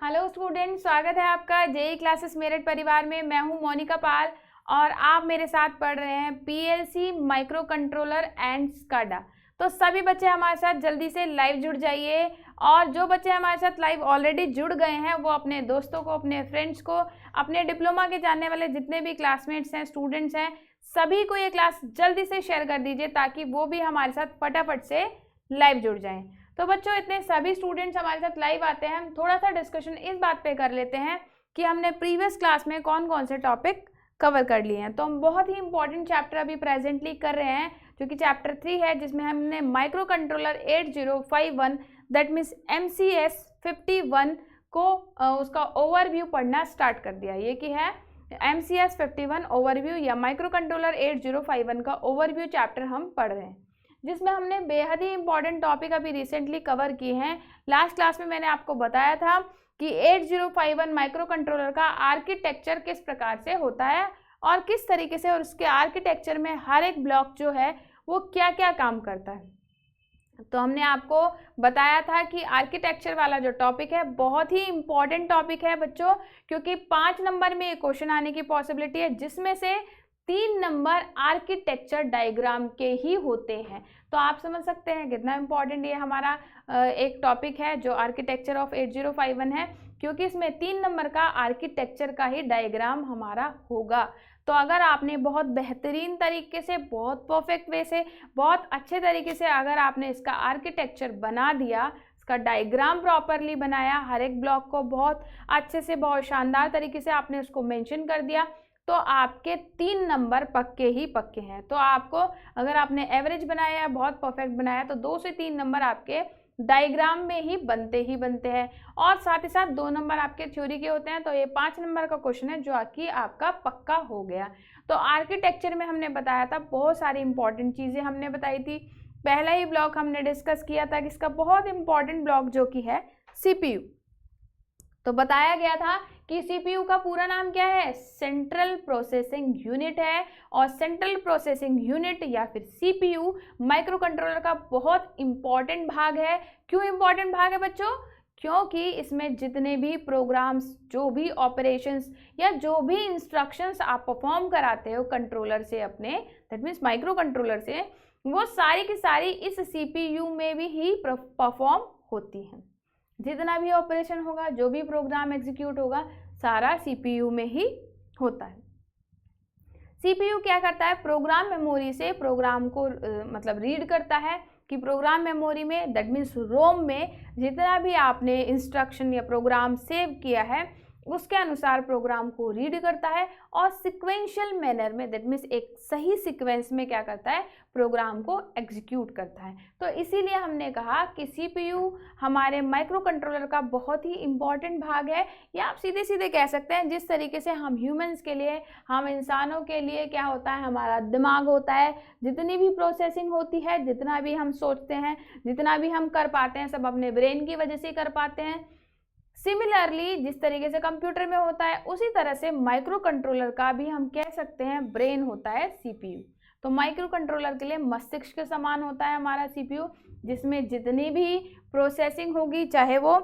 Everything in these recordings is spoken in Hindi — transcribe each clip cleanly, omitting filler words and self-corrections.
हेलो स्टूडेंट, स्वागत है आपका जेई क्लासेस मेरठ परिवार में। मैं हूं मोनिका पाल और आप मेरे साथ पढ़ रहे हैं PLC micro controller and SCADA. तो सभी बच्चे हमारे साथ जल्दी से लाइव जुड़ जाइए, और जो बच्चे हमारे साथ लाइव ऑलरेडी जुड़ गए हैं वो अपने दोस्तों को, अपने फ्रेंड्स को, अपने डिप्लोमा के जानने वाले जितने भी क्लासमेट्स हैं, स्टूडेंट्स हैं, सभी को ये क्लास जल्दी से शेयर कर दीजिए ताकि वो भी हमारे साथ फटाफट से लाइव जुड़ जाएं। तो बच्चों, इतने सभी स्टूडेंट्स हमारे साथ लाइव आते हैं, हम थोड़ा सा डिस्कशन इस बात पे कर लेते हैं कि हमने प्रीवियस क्लास में कौन कौन से टॉपिक कवर कर लिए हैं। तो हम बहुत ही इंपॉर्टेंट चैप्टर अभी प्रेजेंटली कर रहे हैं जो कि चैप्टर 3 है, जिसमें हमने micro controller 8051 that means MCS 51 को उसका ओवरव्यू पढ़ना स्टार्ट कर दिया। ये कि है MCS 51 ओवरव्यू या माइक्रो कंट्रोलर 8051 का ओवरव्यू चैप्टर हम पढ़ रहे हैं, जिसमें हमने बेहद ही इंपॉर्टेंट टॉपिक अभी रिसेंटली कवर किए हैं। लास्ट क्लास में मैंने आपको बताया था कि 8051 माइक्रो कंट्रोलर का आर्किटेक्चर किस प्रकार से होता है और किस तरीके से, और उसके आर्किटेक्चर में हर एक ब्लॉक जो है वो क्या क्या काम करता है। तो हमने आपको बताया था कि आर्किटेक्चर वाला जो टॉपिक है बहुत ही इंपॉर्टेंट टॉपिक है बच्चों, क्योंकि 5 नंबर में एक क्वेश्चन आने की पॉसिबिलिटी है, जिसमें से 3 नंबर आर्किटेक्चर डायग्राम के ही होते हैं। तो आप समझ सकते हैं कितना इंपॉर्टेंट ये हमारा एक टॉपिक है जो आर्किटेक्चर ऑफ 8051 है, क्योंकि इसमें 3 नंबर का आर्किटेक्चर का ही डायग्राम हमारा होगा। तो अगर आपने बहुत बेहतरीन तरीके से, बहुत परफेक्ट वे से, बहुत अच्छे तरीके से अगर आपने इसका आर्किटेक्चर बना दिया, इसका डायग्राम प्रॉपरली बनाया, हर एक ब्लॉक को बहुत अच्छे से, बहुत शानदार तरीके से आपने उसको मेंशन कर दिया, तो आपके 3 नंबर पक्के ही पक्के हैं। तो आपको, अगर आपने एवरेज बनाया है, बहुत परफेक्ट बनाया, तो 2 से 3 नंबर आपके डायग्राम में ही बनते हैं, और साथ ही साथ 2 नंबर आपके थ्योरी के होते हैं। तो ये 5 नंबर का क्वेश्चन है जो कि आपका पक्का हो गया। तो आर्किटेक्चर में हमने बताया था, बहुत सारी इंपॉर्टेंट चीज़ें हमने बताई थी। पहला ही ब्लॉक हमने डिस्कस किया था कि इसका बहुत इंपॉर्टेंट ब्लॉक जो कि है CPU। तो बताया गया था कि CPU का पूरा नाम क्या है, सेंट्रल प्रोसेसिंग यूनिट है, और सेंट्रल प्रोसेसिंग यूनिट या फिर CPU माइक्रो कंट्रोलर का बहुत इंपॉर्टेंट भाग है। क्यों इंपॉर्टेंट भाग है बच्चों? क्योंकि इसमें जितने भी प्रोग्राम्स, जो भी ऑपरेशंस या जो भी इंस्ट्रक्शंस आप परफॉर्म कराते हो कंट्रोलर से अपने, दैट मीन्स माइक्रो कंट्रोलर से, वो सारी की सारी इस CPU में भी ही परफॉर्म होती हैं। जितना भी ऑपरेशन होगा, जो भी प्रोग्राम एग्जीक्यूट होगा, सारा CPU में ही होता है। CPU क्या करता है, प्रोग्राम मेमोरी से प्रोग्राम को मतलब रीड करता है कि प्रोग्राम मेमोरी में, दैट मीन्स रोम में, जितना भी आपने इंस्ट्रक्शन या प्रोग्राम सेव किया है उसके अनुसार प्रोग्राम को रीड करता है, और सिक्वेंशियल मैनर में, दैट मीन्स एक सही सीक्वेंस में क्या करता है, प्रोग्राम को एग्जीक्यूट करता है। तो इसीलिए हमने कहा कि CPU हमारे माइक्रो कंट्रोलर का बहुत ही इंपॉर्टेंट भाग है, या आप सीधे सीधे कह सकते हैं जिस तरीके से हम ह्यूमंस के लिए, हम इंसानों के लिए क्या होता है, हमारा दिमाग होता है, जितनी भी प्रोसेसिंग होती है, जितना भी हम सोचते हैं, जितना भी हम कर पाते हैं, सब अपने ब्रेन की वजह से कर पाते हैं। सिमिलरली जिस तरीके से कंप्यूटर में होता है, उसी तरह से माइक्रो कंट्रोलर का भी हम कह सकते हैं ब्रेन होता है CPU। तो माइक्रो कंट्रोलर के लिए मस्तिष्क के समान होता है हमारा CPU, जिसमें जितनी भी प्रोसेसिंग होगी, चाहे वो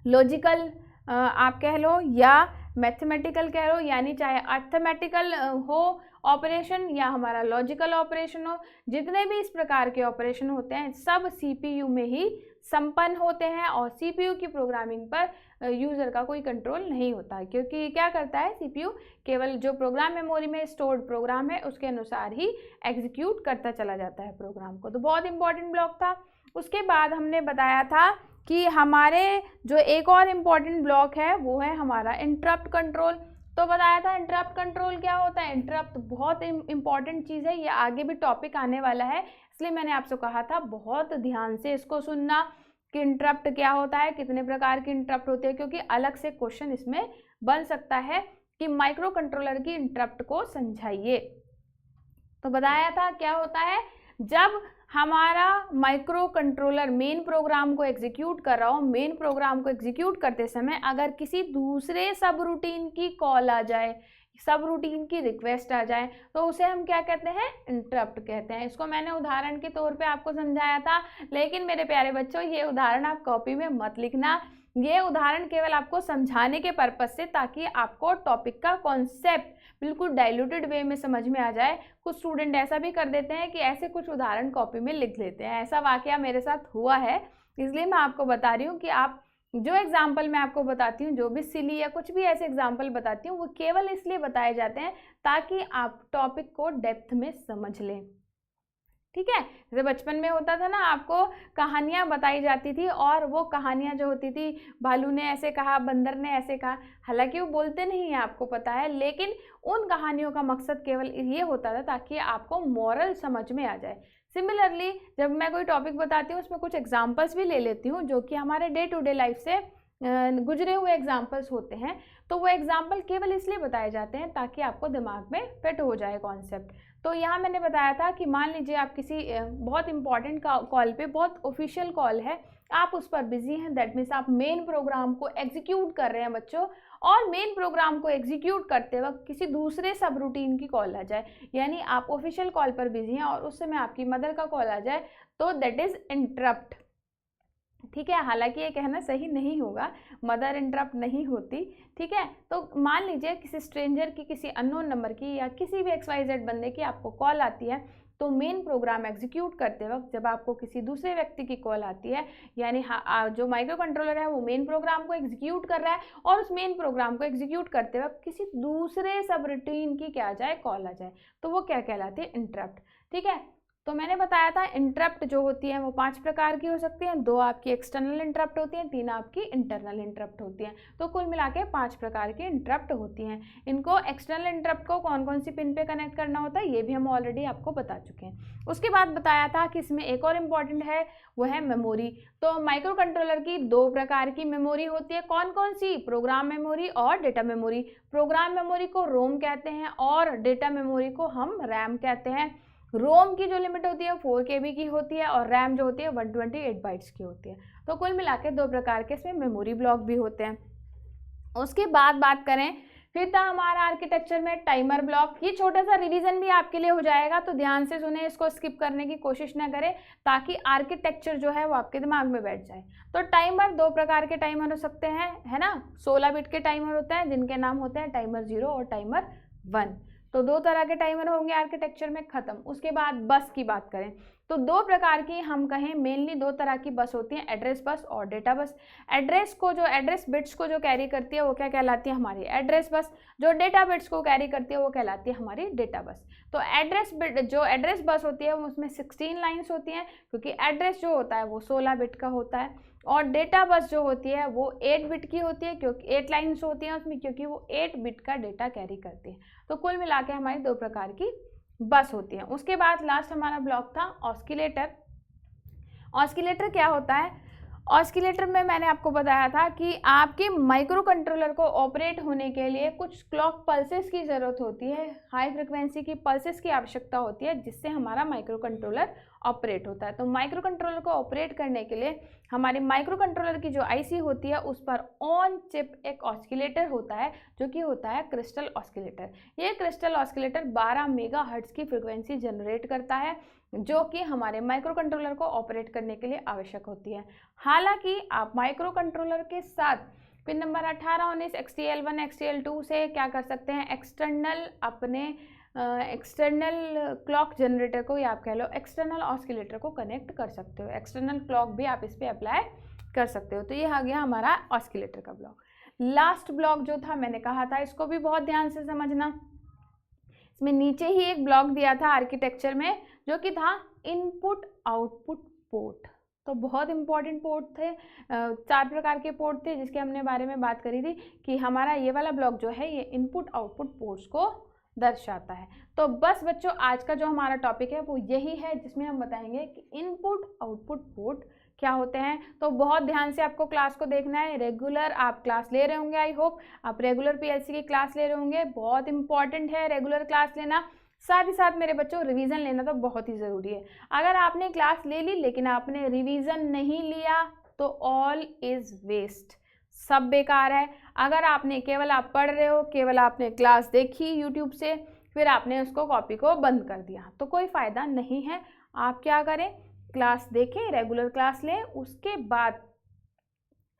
लॉजिकल आप कह लो या मैथमेटिकल कह लो, यानी चाहे अर्थमेटिकल हो ऑपरेशन या हमारा लॉजिकल ऑपरेशन हो, जितने भी इस प्रकार के ऑपरेशन होते हैं सब CPU में ही संपन्न होते हैं, और CPU की प्रोग्रामिंग पर यूज़र का कोई कंट्रोल नहीं होता है, क्योंकि क्या करता है CPU, केवल जो प्रोग्राम मेमोरी में स्टोर्ड प्रोग्राम है उसके अनुसार ही एग्जीक्यूट करता चला जाता है प्रोग्राम को। तो बहुत इंपॉर्टेंट ब्लॉक था। उसके बाद हमने बताया था कि हमारे जो एक और इम्पॉर्टेंट ब्लॉक है वो है हमारा इंटरप्ट कंट्रोल। तो बताया था इंटरप्ट कंट्रोल क्या होता है। इंटरप्ट बहुत इंपॉर्टेंट चीज़ है, ये आगे भी टॉपिक आने वाला है, इसलिए मैंने आपसे कहा था बहुत ध्यान से इसको सुनना कि इंटरप्ट क्या होता है, कितने प्रकार की इंटरप्ट होती है, क्योंकि अलग से क्वेश्चन इसमें बन सकता है कि माइक्रो कंट्रोलर की इंटरप्ट को समझाइए। तो बताया था क्या होता है, जब हमारा माइक्रो कंट्रोलर मेन प्रोग्राम को एग्जीक्यूट कर रहा हो, मेन प्रोग्राम को एग्जीक्यूट करते समय अगर किसी दूसरे सब रूटीन की कॉल आ जाए सब रूटीन की रिक्वेस्ट आ जाए तो उसे हम क्या कहते हैं, इंटरप्ट कहते हैं। इसको मैंने उदाहरण के तौर पे आपको समझाया था, लेकिन मेरे प्यारे बच्चों ये उदाहरण आप कॉपी में मत लिखना। ये उदाहरण केवल आपको समझाने के पर्पज से, ताकि आपको टॉपिक का कॉन्सेप्ट बिल्कुल डाइल्यूटेड वे में समझ में आ जाए। कुछ स्टूडेंट ऐसा भी कर देते हैं कि ऐसे कुछ उदाहरण कॉपी में लिख लेते हैं, ऐसा वाकया मेरे साथ हुआ है, इसलिए मैं आपको बता रही हूँ कि आप जो एग्जाम्पल मैं आपको बताती हूँ, जो भी सिली या कुछ भी ऐसे एग्जाम्पल बताती हूँ, वो केवल इसलिए बताए जाते हैं ताकि आप टॉपिक को डेप्थ में समझ लें। ठीक है, जैसे बचपन में होता था ना, आपको कहानियाँ बताई जाती थी और वो कहानियाँ जो होती थी, भालू ने ऐसे कहा, बंदर ने ऐसे कहा, हालांकि वो बोलते नहीं है आपको पता है, लेकिन उन कहानियों का मकसद केवल ये होता था ताकि आपको मॉरल समझ में आ जाए। सिमिलरली जब मैं कोई टॉपिक बताती हूँ उसमें कुछ एग्जाम्पल्स भी ले लेती हूँ जो कि हमारे डे टू डे लाइफ से गुजरे हुए एग्जाम्पल्स होते हैं, तो वो एग्जाम्पल केवल इसलिए बताए जाते हैं ताकि आपको दिमाग में फिट हो जाए कॉन्सेप्ट। तो यहाँ मैंने बताया था कि मान लीजिए आप किसी बहुत इंपॉर्टेंट कॉल पे, बहुत ऑफिशियल कॉल है, आप उस पर बिजी हैं, दैट मीन्स आप मेन प्रोग्राम को एग्जीक्यूट कर रहे हैं बच्चों, और मेन प्रोग्राम को एग्जीक्यूट करते वक्त किसी दूसरे सब रूटीन की कॉल आ जाए, यानी आप ऑफिशियल कॉल पर बिजी हैं और उस समय आपकी मदर का कॉल आ जाए, तो दैट इज इंटरप्ट। ठीक है, हालांकि ये कहना सही नहीं होगा, मदर इंटरप्ट नहीं होती। ठीक है, तो मान लीजिए किसी स्ट्रेंजर की, किसी अननोन नंबर की या किसी भी XYZ बंदे की आपको कॉल आती है, तो मेन प्रोग्राम एग्जीक्यूट करते वक्त जब आपको किसी दूसरे व्यक्ति की कॉल आती है, यानी जो माइक्रो कंट्रोलर है वो मेन प्रोग्राम को एग्जीक्यूट कर रहा है और उस मेन प्रोग्राम को एग्जीक्यूट करते वक्त किसी दूसरे सब रूटीन की क्या आ जाए, कॉल आ जाए, तो वो क्या कहलाती है, इंटरप्ट। ठीक है, तो मैंने बताया था इंटरप्ट जो होती है वो 5 प्रकार की हो सकती हैं, 2 आपकी एक्सटर्नल इंटरप्ट होती हैं, 3 आपकी इंटरनल इंटरप्ट होती हैं, तो कुल मिला के 5 प्रकार की इंटरप्ट होती हैं। इनको एक्सटर्नल इंटरप्ट को कौन कौन सी पिन पे कनेक्ट करना होता है ये भी हम ऑलरेडी आपको बता चुके हैं। उसके बाद बताया था कि इसमें एक और इम्पॉर्टेंट है, वो है मेमोरी। तो माइक्रो कंट्रोलर की 2 प्रकार की मेमोरी होती है, कौन कौन सी, प्रोग्राम मेमोरी और डेटा मेमोरी। प्रोग्राम मेमोरी को रोम कहते हैं और डेटा मेमोरी को हम रैम कहते हैं। रोम की जो लिमिट होती है 4 KB की होती है और रैम जो होती है 128 बाइट्स की होती है। तो कुल मिला के 2 प्रकार के इसमें मेमोरी ब्लॉक भी होते हैं। उसके बाद बात करें, फिर था हमारा आर्किटेक्चर में टाइमर ब्लॉक। ये छोटा सा रिवीजन भी आपके लिए हो जाएगा, तो ध्यान से सुने, इसको स्किप करने की कोशिश ना करें ताकि आर्किटेक्चर जो है वो आपके दिमाग में बैठ जाए। तो टाइमर 2 प्रकार के टाइमर हो सकते हैं, है ना, 16 बिट के टाइमर होते हैं जिनके नाम होते हैं टाइमर 0 और टाइमर 1। तो 2 तरह के टाइमर होंगे आर्किटेक्चर में, खत्म। उसके बाद बस की बात करें तो 2 प्रकार की, हम कहें मेनली 2 तरह की बस होती हैं, एड्रेस बस और डेटा बस। एड्रेस बिट्स को जो कैरी करती है वो क्या कहलाती है, हमारी एड्रेस बस। जो डेटा बिट्स को कैरी करती है वो कहलाती है हमारी डेटा बस। तो एड्रेस बस होती है उसमें 16 लाइन्स होती हैं, क्योंकि एड्रेस जो होता है वो 16 बिट का होता है, और डेटा बस जो होती है वो 8 बिट की होती है, क्योंकि 8 लाइन्स होती हैं उसमें, क्योंकि वो 8 बिट का डेटा कैरी करती है। तो कुल मिला के हमारी 2 प्रकार की बस होती है। उसके बाद लास्ट हमारा ब्लॉक था ऑस्किलेटर। ऑस्किलेटर क्या होता है, ऑस्किलेटर में मैंने आपको बताया था कि आपके माइक्रो कंट्रोलर को ऑपरेट होने के लिए कुछ क्लॉक पल्सेस की ज़रूरत होती है, हाई फ्रिक्वेंसी की पल्सेस की आवश्यकता होती है, जिससे हमारा माइक्रो कंट्रोलर ऑपरेट होता है। तो माइक्रो कंट्रोलर को ऑपरेट करने के लिए हमारी माइक्रो कंट्रोलर की जो IC होती है उस पर ऑन चिप एक ऑस्किलेटर होता है, जो कि होता है क्रिस्टल ऑस्किलेटर। ये क्रिस्टल ऑस्किलेटर 12 मेगाहर्ट्ज की फ्रिक्वेंसी जनरेट करता है, जो कि हमारे माइक्रो कंट्रोलर को ऑपरेट करने के लिए आवश्यक होती है। हालांकि आप माइक्रो कंट्रोलर के साथ पिन नंबर 18, 19, XTL1, XTL2 से क्या कर सकते हैं, एक्सटर्नल क्लॉक जनरेटर को, या आप कह लो एक्सटर्नल ऑस्किलेटर को कनेक्ट कर सकते हो। एक्सटर्नल क्लॉक भी आप इस पर अप्लाई कर सकते हो। तो ये आ गया हमारा ऑस्किलेटर का ब्लॉक। लास्ट ब्लॉक जो था मैंने कहा था, इसको भी बहुत ध्यान से समझना। इसमें नीचे ही एक ब्लॉक दिया था आर्किटेक्चर में, जो कि था इनपुट आउटपुट पोर्ट। तो बहुत इंपॉर्टेंट पोर्ट थे, 4 प्रकार के पोर्ट थे जिसके हमने बारे में बात करी थी कि हमारा ये वाला ब्लॉक जो है ये इनपुट आउटपुट पोर्ट्स को दर्शाता है। तो बस बच्चों, आज का जो हमारा टॉपिक है वो यही है, जिसमें हम बताएंगे कि इनपुट आउटपुट पोर्ट क्या होते हैं। तो बहुत ध्यान से आपको क्लास को देखना है, रेगुलर आप क्लास ले रहे होंगे, आई होप आप रेगुलर PLC की क्लास ले रहे होंगे। बहुत इंपॉर्टेंट है रेगुलर क्लास लेना, साथ ही साथ मेरे बच्चों रिवीजन लेना तो बहुत ही ज़रूरी है। अगर आपने क्लास ले ली लेकिन आपने रिवीजन नहीं लिया तो ऑल इज़ वेस्ट, सब बेकार है। अगर आपने केवल आप पढ़ रहे हो, केवल आपने क्लास देखी यूट्यूब से, फिर आपने उसको कॉपी को बंद कर दिया, तो कोई फ़ायदा नहीं है। आप क्या करें, क्लास देखें, रेगुलर क्लास लें, उसके बाद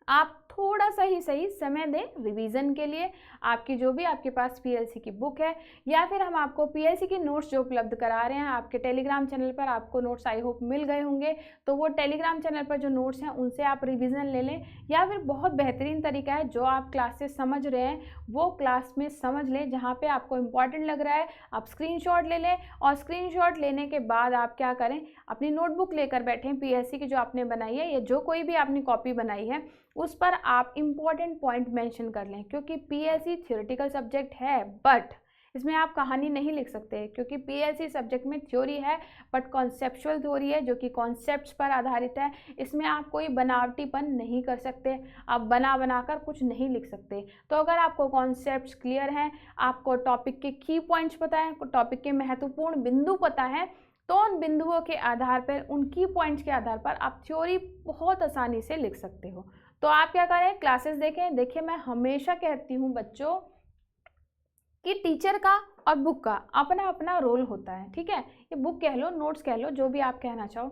आप थोड़ा सा ही सही समय दें रिवीजन के लिए। आपकी जो भी आपके पास पीएलसी की बुक है, या फिर हम आपको पीएलसी की नोट्स जो उपलब्ध करा रहे हैं आपके टेलीग्राम चैनल पर, आपको नोट्स आई होप मिल गए होंगे, तो वो टेलीग्राम चैनल पर जो नोट्स हैं उनसे आप रिवीजन ले लें। या फिर बहुत बेहतरीन तरीका है, जो आप क्लास से समझ रहे हैं वो क्लास में समझ लें, जहाँ पर आपको इम्पॉर्टेंट लग रहा है आप स्क्रीनशॉट ले लें, और स्क्रीनशॉट लेने के बाद आप क्या करें, अपनी नोटबुक लेकर बैठें पीएलसी की जो आपने बनाई है, या जो कोई भी आपने कॉपी बनाई है उस पर आप इम्पॉर्टेंट पॉइंट मेंशन कर लें। क्योंकि पीएलसी थ्योरेटिकल सब्जेक्ट है, बट इसमें आप कहानी नहीं लिख सकते, क्योंकि पीएलसी सब्जेक्ट में थ्योरी है बट कॉन्सेप्चुअल थ्योरी है, जो कि कॉन्सेप्ट्स पर आधारित है। इसमें आप कोई बनावटीपन नहीं कर सकते, आप बनाकर कुछ नहीं लिख सकते। तो अगर आपको कॉन्सेप्ट्स क्लियर हैं, आपको टॉपिक के की पॉइंट्स पता है, टॉपिक के महत्वपूर्ण बिंदु पता है, तो उन बिंदुओं के आधार पर, उन की पॉइंट्स के आधार पर आप थ्योरी बहुत आसानी से लिख सकते हो। तो आप क्या करें, क्लासेस देखें। देखिए, मैं हमेशा कहती हूँ बच्चों कि टीचर का और बुक का अपना अपना रोल होता है, ठीक है। ये बुक कह लो, नोट्स कह लो, जो भी आप कहना चाहो।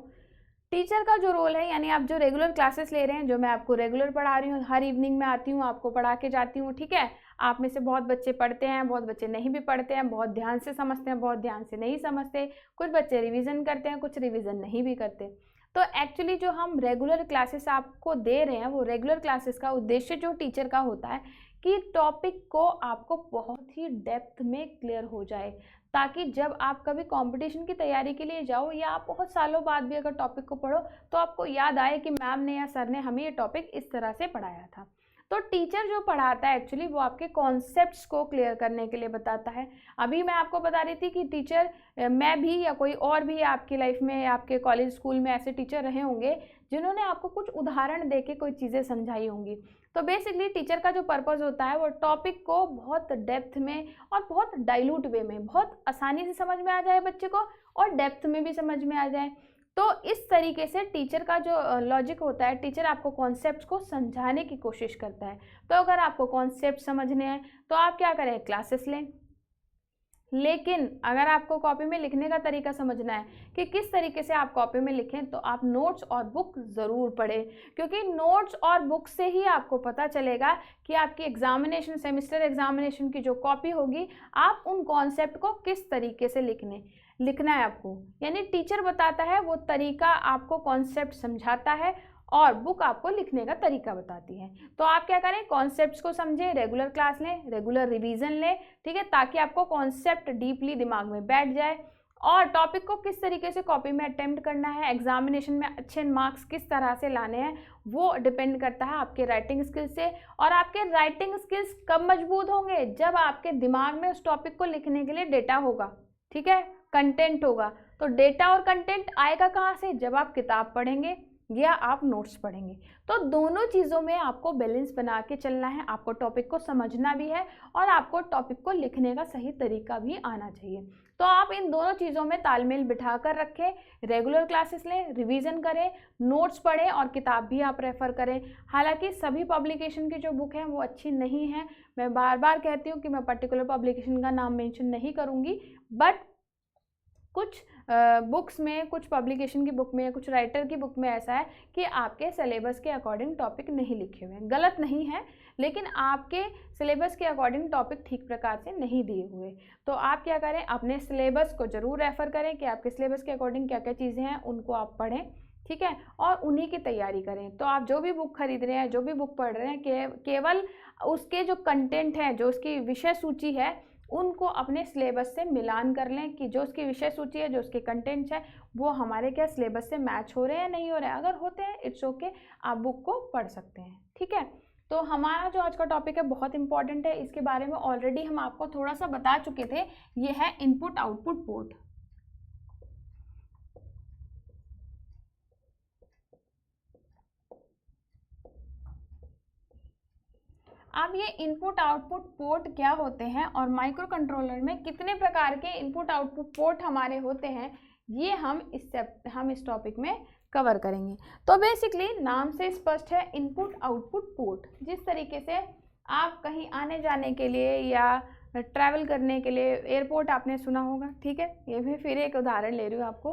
टीचर का जो रोल है, यानी आप जो रेगुलर क्लासेस ले रहे हैं, जो मैं आपको रेगुलर पढ़ा रही हूँ, हर इवनिंग में आती हूँ, आपको पढ़ा के जाती हूँ, ठीक है। आप में से बहुत बच्चे पढ़ते हैं, बहुत बच्चे नहीं भी पढ़ते हैं, बहुत ध्यान से समझते हैं, बहुत ध्यान से नहीं समझते, कुछ बच्चे रिवीजन करते हैं, कुछ रिवीजन नहीं भी करते। तो एक्चुअली जो हम रेगुलर क्लासेस आपको दे रहे हैं, वो रेगुलर क्लासेस का उद्देश्य जो टीचर का होता है कि टॉपिक को आपको बहुत ही डेप्थ में क्लियर हो जाए, ताकि जब आप कभी कंपटीशन की तैयारी के लिए जाओ, या आप बहुत सालों बाद भी अगर टॉपिक को पढ़ो, तो आपको याद आए कि मैम ने या सर ने हमें ये टॉपिक इस तरह से पढ़ाया था। तो टीचर जो पढ़ाता है एक्चुअली वो आपके कॉन्सेप्ट्स को क्लियर करने के लिए बताता है। अभी मैं आपको बता रही थी कि टीचर, मैं भी या कोई और भी आपकी लाइफ में, आपके कॉलेज स्कूल में ऐसे टीचर रहे होंगे जिन्होंने आपको कुछ उदाहरण देके कोई चीज़ें समझाई होंगी। तो बेसिकली टीचर का जो पर्पस होता है वो टॉपिक को बहुत डेप्थ में और बहुत डाइल्यूट वे में, बहुत आसानी से समझ में आ जाए बच्चे को, और डेप्थ में भी समझ में आ जाए। तो इस तरीके से टीचर का जो लॉजिक होता है, टीचर आपको कॉन्सेप्ट्स को समझाने की कोशिश करता है। तो अगर आपको कॉन्सेप्ट समझने हैं तो आप क्या करें, क्लासेस लें। लेकिन अगर आपको कॉपी में लिखने का तरीका समझना है कि किस तरीके से आप कॉपी में लिखें, तो आप नोट्स और बुक ज़रूर पढ़ें, क्योंकि नोट्स और बुक से ही आपको पता चलेगा कि आपकी एग्जामिनेशन, सेमेस्टर एग्जामिनेशन की जो कॉपी होगी, आप उन कॉन्सेप्ट को किस तरीके से लिखना है आपको। यानी टीचर बताता है वो तरीका, आपको कॉन्सेप्ट समझाता है, और बुक आपको लिखने का तरीका बताती है। तो आप क्या करें, कॉन्सेप्ट्स को समझें, रेगुलर क्लास लें, रेगुलर रिवीजन लें, ठीक है, ताकि आपको कॉन्सेप्ट डीपली दिमाग में बैठ जाए। और टॉपिक को किस तरीके से कॉपी में अटेम्प्ट करना है, एग्जामिनेशन में अच्छे मार्क्स किस तरह से लाने हैं, वो डिपेंड करता है आपके राइटिंग स्किल्स से। और आपके राइटिंग स्किल्स कब मजबूत होंगे, जब आपके दिमाग में उस टॉपिक को लिखने के लिए डेटा होगा, ठीक है, कंटेंट होगा। तो डेटा और कंटेंट आएगा कहाँ से, जब आप किताब पढ़ेंगे या आप नोट्स पढ़ेंगे। तो दोनों चीज़ों में आपको बैलेंस बना के चलना है। आपको टॉपिक को समझना भी है और आपको टॉपिक को लिखने का सही तरीका भी आना चाहिए। तो आप इन दोनों चीज़ों में तालमेल बिठा कर रखें, रेगुलर क्लासेस लें, रिवीजन करें, नोट्स पढ़ें और किताब भी आप रेफ़र करें। हालांकि सभी पब्लिकेशन की जो बुक है वो अच्छी नहीं है, मैं बार बार कहती हूँ कि मैं पर्टिकुलर पब्लिकेशन का नाम मेंशन नहीं करूँगी, बट कुछ बुक्स में, कुछ पब्लिकेशन की बुक में, कुछ राइटर की बुक में ऐसा है कि आपके सिलेबस के अकॉर्डिंग टॉपिक नहीं लिखे हुए हैं। गलत नहीं है, लेकिन आपके सिलेबस के अकॉर्डिंग टॉपिक ठीक प्रकार से नहीं दिए हुए। तो आप क्या करें, अपने सिलेबस को ज़रूर रेफ़र करें कि आपके सिलेबस के अकॉर्डिंग क्या क्या चीज़ें हैं, उनको आप पढ़ें, ठीक है, और उन्हीं की तैयारी करें। तो आप जो भी बुक खरीद रहे हैं, जो भी बुक पढ़ रहे हैं, केवल उसके जो कंटेंट है, जो उसकी विषय सूची है, उनको अपने सिलेबस से मिलान कर लें कि जो उसकी विषय सूची है, जो उसके कंटेंट्स है, वो हमारे क्या सिलेबस से मैच हो रहे हैं या नहीं हो रहे हैं। अगर होते हैं इट्स ओके, आप बुक को पढ़ सकते हैं, ठीक है। तो हमारा जो आज का टॉपिक है बहुत इंपॉर्टेंट है, इसके बारे में ऑलरेडी हम आपको थोड़ा सा बता चुके थे। ये है इनपुट आउटपुट पोर्ट। अब ये इनपुट आउटपुट पोर्ट क्या होते हैं और माइक्रो कंट्रोलर में कितने प्रकार के इनपुट आउटपुट पोर्ट हमारे होते हैं, ये हम इस टॉपिक में कवर करेंगे। तो बेसिकली नाम से स्पष्ट है, इनपुट आउटपुट पोर्ट। जिस तरीके से आप कहीं आने जाने के लिए या ट्रैवल करने के लिए, एयरपोर्ट आपने सुना होगा, ठीक है, ये भी फिर एक उदाहरण ले रही हूँ आपको,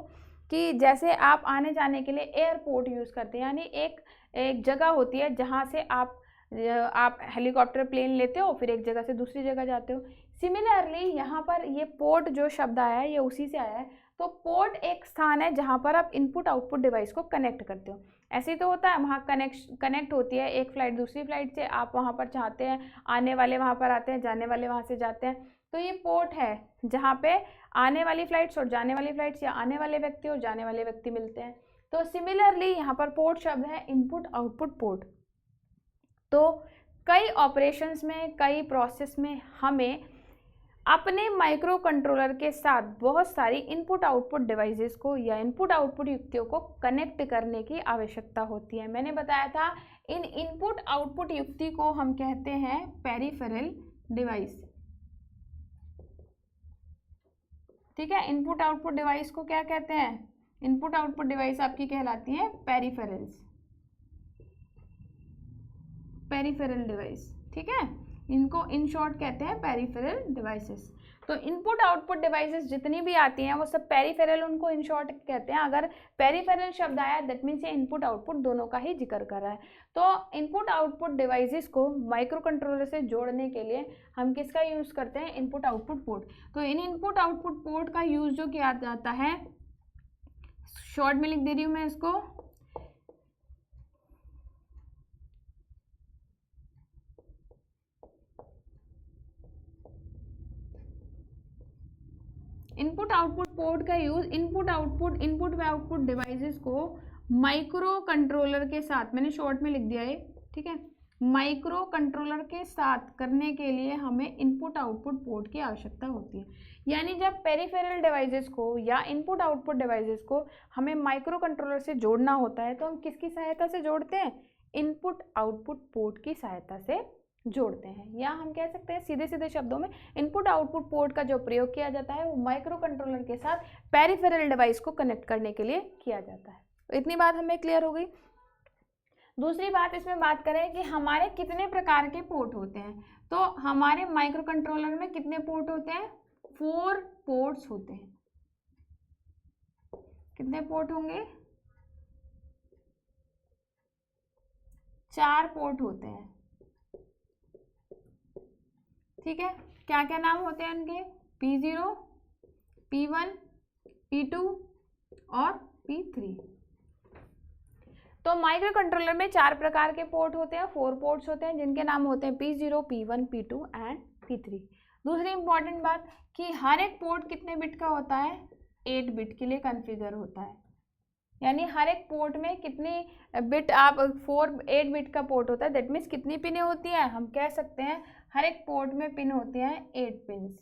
कि जैसे आप आने जाने के लिए एयरपोर्ट यूज़ करते हैं, यानी एक जगह होती है जहाँ से आप हेलीकॉप्टर प्लेन लेते हो, फिर एक जगह से दूसरी जगह जाते हो। सिमिलरली यहाँ पर ये पोर्ट जो शब्द आया है ये उसी से आया है। तो पोर्ट एक स्थान है जहाँ पर आप इनपुट आउटपुट डिवाइस को कनेक्ट करते हो। ऐसे ही तो होता है, वहाँ कनेक्ट होती है एक फ्लाइट दूसरी फ्लाइट से, आप वहाँ पर चाहते हैं, आने वाले वहाँ पर आते हैं, जाने वाले वहाँ से जाते हैं। तो ये पोर्ट है जहाँ पे आने वाली फ्लाइट्स और जाने वाली फ्लाइट्स, या आने वाले व्यक्ति और जाने वाले व्यक्ति मिलते हैं। तो सिमिलरली यहाँ पर पोर्ट शब्द है इनपुट आउटपुट पोर्ट। तो कई ऑपरेशंस में, कई प्रोसेस में हमें अपने माइक्रो कंट्रोलर के साथ बहुत सारी इनपुट आउटपुट डिवाइसेस को या इनपुट आउटपुट युक्तियों को कनेक्ट करने की आवश्यकता होती है। मैंने बताया था इन इनपुट आउटपुट युक्ति को हम कहते हैं पेरिफेरल डिवाइस, ठीक है। इनपुट आउटपुट डिवाइस को क्या कहते हैं? इनपुट आउटपुट डिवाइस आपकी कहलाती है पेरिफेरल्स, पेरिफेरल डिवाइस, ठीक है। इनको इन शॉर्ट कहते हैं पेरिफेरल डिवाइसेस। तो इनपुट आउटपुट डिवाइसेस जितनी भी आती हैं वो सब पेरिफेरल, उनको इन शॉर्ट कहते हैं। अगर पेरिफेरल शब्द आया दैट मीन्स ये इनपुट आउटपुट दोनों का ही जिक्र कर रहा है। तो इनपुट आउटपुट डिवाइसेस को माइक्रो कंट्रोलर से जोड़ने के लिए हम किसका यूज़ करते हैं? Input output port. तो इन इनपुट आउटपुट पोर्ट का यूज़ जो किया जाता है, शॉर्ट में लिख दे रही हूँ मैं इसको, इनपुट आउटपुट पोर्ट का यूज इनपुट व आउटपुट डिवाइसेस को माइक्रो कंट्रोलर के साथ, मैंने शॉर्ट में लिख दिया है, ठीक है, माइक्रो कंट्रोलर के साथ करने के लिए हमें इनपुट आउटपुट पोर्ट की आवश्यकता होती है। यानी जब पेरिफेरल डिवाइसेस को या इनपुट आउटपुट डिवाइसेस को हमें माइक्रो कंट्रोलर से जोड़ना होता है तो हम किसकी सहायता से जोड़ते हैं? इनपुट आउटपुट पोर्ट की सहायता से जोड़ते हैं। या हम कह सकते हैं सीधे सीधे शब्दों में, इनपुट आउटपुट पोर्ट का जो प्रयोग किया जाता है वो माइक्रो कंट्रोलर के साथ पेरिफेरल डिवाइस को कनेक्ट करने के लिए किया जाता है। तो इतनी बात हमें क्लियर हो गई। दूसरी बात इसमें बात करें कि हमारे कितने प्रकार के पोर्ट होते हैं। तो हमारे माइक्रो कंट्रोलर में कितने पोर्ट होते हैं? 4 पोर्ट्स होते हैं। कितने पोर्ट होंगे? 4 पोर्ट होते हैं, ठीक है। क्या क्या नाम होते हैं उनके? P0, P1, P2 और P3। तो माइक्रो कंट्रोलर में 4 प्रकार के पोर्ट होते हैं, 4 पोर्ट्स होते हैं जिनके नाम होते हैं P0, P1, P2 and P3। दूसरी इंपॉर्टेंट बात कि हर एक पोर्ट कितने बिट का होता है? 8 बिट के लिए कॉन्फ़िगर होता है। यानी हर एक पोर्ट में कितनी बिट, आप 8 बिट का पोर्ट होता है, दैट मीन्स कितनी पिनें होती हैं? हम कह सकते हैं हर एक पोर्ट में पिन होती हैं 8 पिन्स।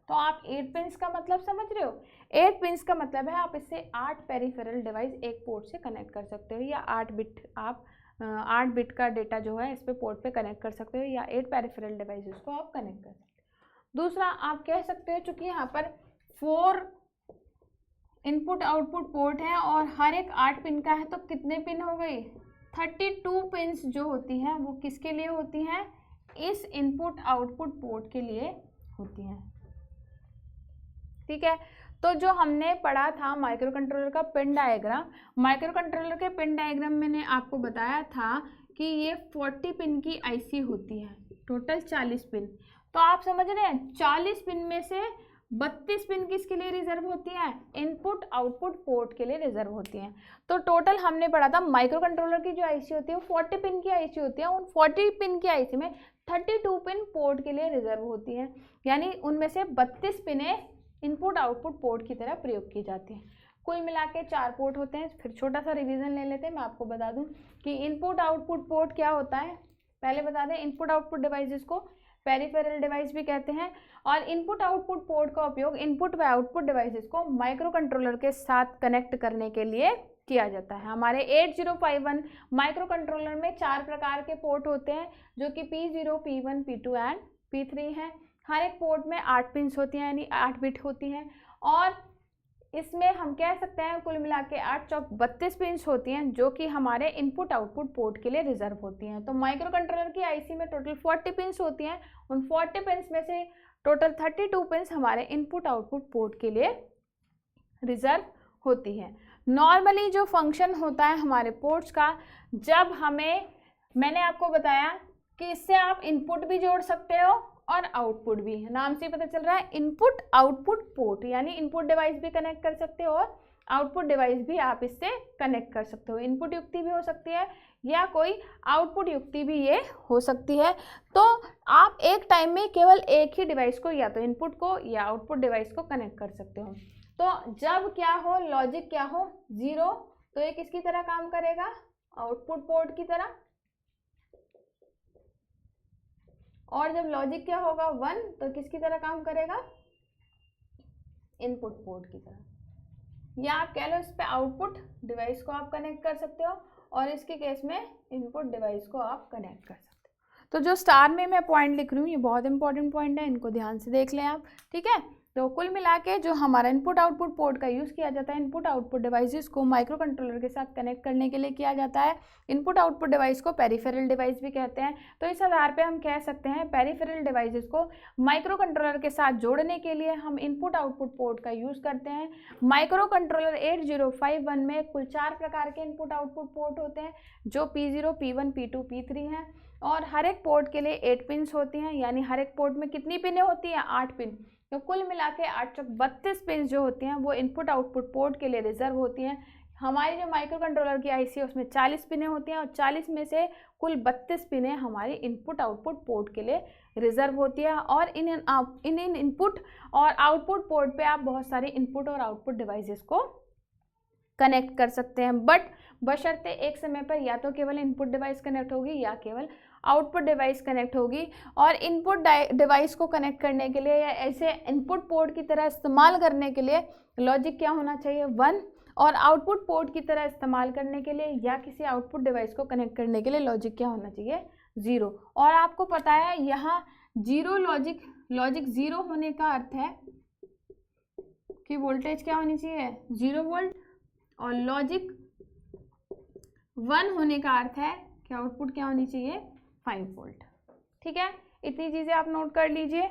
तो आप 8 पिन्स का मतलब समझ रहे हो? 8 पिन्स का मतलब है आप इससे 8 पेरिफेरल डिवाइस एक पोर्ट से कनेक्ट कर सकते हो, या 8 बिट आप 8 बिट का डेटा जो है इस पे पोर्ट पे कनेक्ट कर सकते हो, या 8 पेरिफेरल डिवाइसेस को आप कनेक्ट कर सकते हो। दूसरा आप कह सकते हो चूंकि यहाँ पर 4 इनपुट आउटपुट पोर्ट है और हर एक 8 पिन का है, तो कितने पिन हो गई? 32 पिन्स जो होती हैं वो किसके लिए होती हैं? इस इनपुट आउटपुट पोर्ट के लिए होती हैं, ठीक है। तो जो हमने पढ़ा था माइक्रो कंट्रोलर का पिन डायग्राम, माइक्रो कंट्रोलर के पिन डायग्राम मैंने आपको बताया था कि ये 40 पिन की आईसी होती है, टोटल 40 पिन। तो आप समझ रहे हैं 40 पिन में से 32 पिन किसके लिए रिजर्व होती हैं? इनपुट आउटपुट पोर्ट के लिए रिजर्व होती हैं। तो टोटल हमने पढ़ा था माइक्रो कंट्रोलर की जो आईसी होती है वो 40 पिन की आईसी होती है। उन 40 पिन की आईसी में 32 पिन पोर्ट के लिए रिजर्व होती हैं, यानी उनमें से 32 पिनें इनपुट आउटपुट पोर्ट की तरह प्रयोग की जाती हैं। कुल मिला के 4 पोर्ट होते हैं। फिर छोटा सा रिवीजन ले लेते हैं। मैं आपको बता दूं कि इनपुट आउटपुट पोर्ट क्या होता है, पहले बता दें। इनपुट आउटपुट डिवाइसेस को पेरिफेरल डिवाइस भी कहते हैं, और इनपुट आउटपुट पोर्ट का उपयोग इनपुट व आउटपुट डिवाइसेस को माइक्रो कंट्रोलर के साथ कनेक्ट करने के लिए किया जाता है। हमारे 8051 माइक्रो कंट्रोलर में 4 प्रकार के पोर्ट होते हैं, जो कि P0, P1, P2 and P3 हैं। हर एक पोर्ट में 8 पिन्स होती हैं, यानी 8 बिट होती हैं। और इसमें हम कह सकते हैं कुल मिला के 8 चौक 32 पिन्स होती हैं जो कि हमारे इनपुट आउटपुट पोर्ट के लिए रिजर्व होती हैं। तो माइक्रो कंट्रोलर की आईसी में टोटल 40 पिन्स होती हैं, उन 40 पिन्स में से टोटल 32 पिन्स हमारे इनपुट आउटपुट पोर्ट के लिए रिजर्व होती है। नॉर्मली जो फंक्शन होता है हमारे पोर्ट्स का, जब मैंने आपको बताया कि इससे आप इनपुट भी जोड़ सकते हो और आउटपुट भी, नाम से पता चल रहा है इनपुट आउटपुट पोर्ट, यानी इनपुट डिवाइस भी कनेक्ट कर सकते हो और आउटपुट डिवाइस भी आप इससे कनेक्ट कर सकते हो। इनपुट युक्ति भी हो सकती है या कोई आउटपुट युक्ति भी ये हो सकती है। तो आप एक टाइम में केवल एक ही डिवाइस को, या तो इनपुट को या आउटपुट डिवाइस को कनेक्ट कर सकते हो। तो जब क्या हो, लॉजिक क्या हो 0, तो ये किसकी तरह काम करेगा, आउटपुट पोर्ट की तरह, और जब लॉजिक क्या होगा 1, तो किसकी तरह काम करेगा, इनपुट पोर्ट की तरह। या आप कह लो इस पे आउटपुट डिवाइस को आप कनेक्ट कर सकते हो और इसके केस में इनपुट डिवाइस को आप कनेक्ट कर सकते हो। तो जो स्टार में मैं पॉइंट लिख रही हूँ ये बहुत इंपॉर्टेंट पॉइंट है, इनको ध्यान से देख लें आप, ठीक है। तो कुल मिला के जो हमारा इनपुट आउटपुट पोर्ट का यूज़ किया जाता है इनपुट आउटपुट डिवाइसेस को माइक्रो कंट्रोलर के साथ कनेक्ट करने के लिए किया जाता है। इनपुट आउटपुट डिवाइस को पेरिफेरल डिवाइस भी कहते हैं। तो इस आधार पे हम कह सकते हैं पेरिफेरल डिवाइसेस को माइक्रो कंट्रोलर के साथ जोड़ने के लिए हम इनपुट आउटपुट पोर्ट का यूज़ करते हैं। माइक्रो कंट्रोलर 8051 में कुल 4 प्रकार के इनपुट आउटपुट पोर्ट होते हैं, जो P0, P1, P2, P3 हैं, और हर एक पोर्ट के लिए 8 पिन्स होती हैं, यानी हर एक पोर्ट में कितनी पिनें होती हैं, 8 पिन। तो कुल मिला के 8 चौक 32 पिन जो होती हैं वो इनपुट आउटपुट पोर्ट के लिए रिजर्व होती हैं। हमारी जो माइक्रो कंट्रोलर की आईसी है उसमें 40 पिनें होती हैं और 40 में से कुल 32 पिनें हमारी इनपुट आउटपुट पोर्ट के लिए रिजर्व होती है। और इन इनपुट और आउटपुट पोर्ट पे आप बहुत सारे इनपुट और आउटपुट डिवाइसेस को कनेक्ट कर सकते हैं, बट बशर्ते एक समय पर या तो केवल इनपुट डिवाइस कनेक्ट होगी या केवल आउटपुट डिवाइस कनेक्ट होगी। और इनपुट डिवाइस को कनेक्ट करने के लिए या ऐसे इनपुट पोर्ट की तरह इस्तेमाल करने के लिए लॉजिक क्या होना चाहिए, 1, और आउटपुट पोर्ट की तरह इस्तेमाल करने के लिए या किसी आउटपुट डिवाइस को कनेक्ट करने के लिए लॉजिक क्या होना चाहिए, 0। और आपको पता है यहाँ 0 लॉजिक 0 होने का अर्थ है कि वोल्टेज क्या होनी चाहिए, 0 वोल्ट, और लॉजिक 1 होने का अर्थ है कि आउटपुट क्या होनी चाहिए, 5 वोल्ट। ठीक है, इतनी चीज़ें आप नोट कर लीजिए।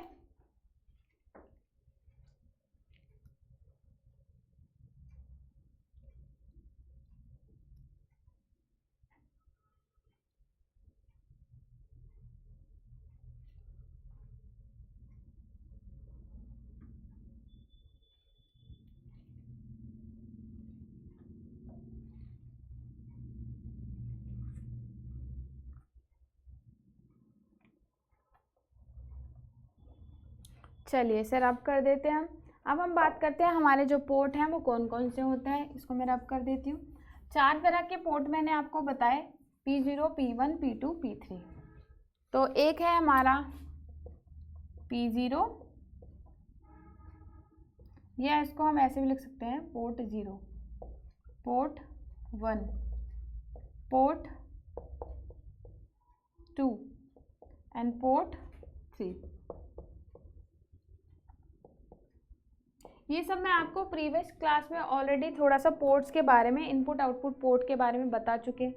चलिए सर अब कर देते हैं अब हम बात करते हैं हमारे जो पोर्ट हैं वो कौन कौन से होते हैं। इसको मैं रब कर देती हूँ। 4 तरह के पोर्ट मैंने आपको बताए, P0, P1, P2, P3। तो एक है हमारा P0, या इसको हम ऐसे भी लिख सकते हैं port 0, port 1, port 2 and port 3। ये सब मैं आपको प्रीवियस क्लास में ऑलरेडी थोड़ा सा पोर्ट्स के बारे में, इनपुट आउटपुट पोर्ट के बारे में बता चुके।